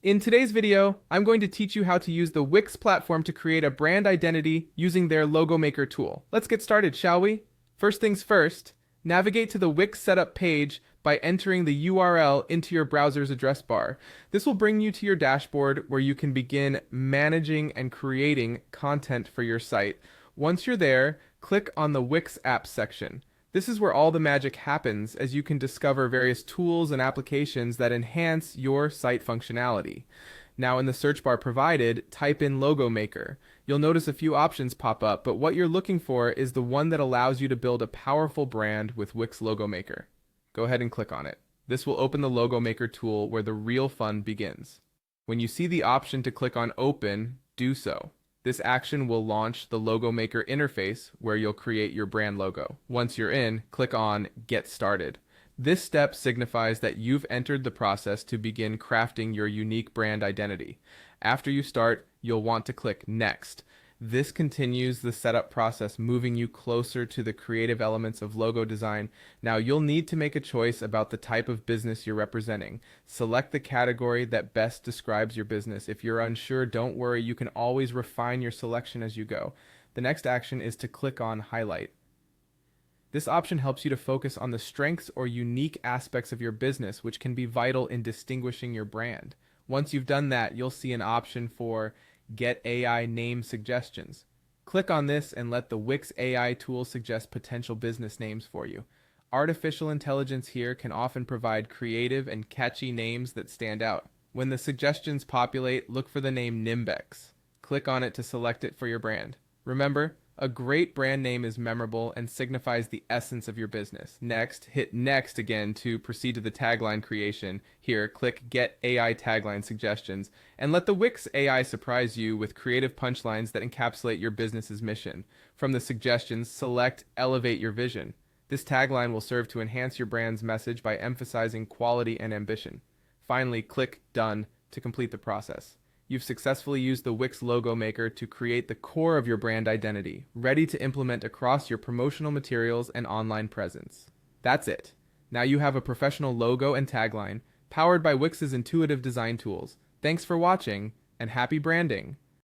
In today's video, I'm going to teach you how to use the Wix platform to create a brand identity using their Logo Maker tool. Let's get started, shall we? First things first, navigate to the Wix setup page by entering the URL into your browser's address bar. This will bring you to your dashboard where you can begin managing and creating content for your site. Once you're there, click on the Wix Apps section. This is where all the magic happens, as you can discover various tools and applications that enhance your site functionality. Now in the search bar provided, type in Logo Maker. You'll notice a few options pop up, but what you're looking for is the one that allows you to build a powerful brand with Wix Logo Maker. Go ahead and click on it. This will open the Logo Maker tool where the real fun begins. When you see the option to click on Open, do so. This action will launch the Logo Maker interface where you'll create your brand logo. Once you're in, click on Get Started. This step signifies that you've entered the process to begin crafting your unique brand identity. After you start, you'll want to click Next. This continues the setup process, moving you closer to the creative elements of logo design. Now you'll need to make a choice about the type of business you're representing. Select the category that best describes your business. If you're unsure, don't worry, you can always refine your selection as you go. The next action is to click on Highlight. This option helps you to focus on the strengths or unique aspects of your business, which can be vital in distinguishing your brand. Once you've done that, you'll see an option for Get AI Name Suggestions. Click on this and let the Wix AI tool suggest potential business names for you. Artificial intelligence here can often provide creative and catchy names that stand out. When the suggestions populate, look for the name Nimbex. Click on it to select it for your brand. Remember, a great brand name is memorable and signifies the essence of your business. Next, hit Next again to proceed to the tagline creation. Here, click Get AI Tagline Suggestions, and let the Wix AI surprise you with creative punchlines that encapsulate your business's mission. From the suggestions, select Elevate Your Vision. This tagline will serve to enhance your brand's message by emphasizing quality and ambition. Finally, click Done to complete the process. You've successfully used the Wix Logo Maker to create the core of your brand identity, ready to implement across your promotional materials and online presence. That's it. Now you have a professional logo and tagline, powered by Wix's intuitive design tools. Thanks for watching, and happy branding!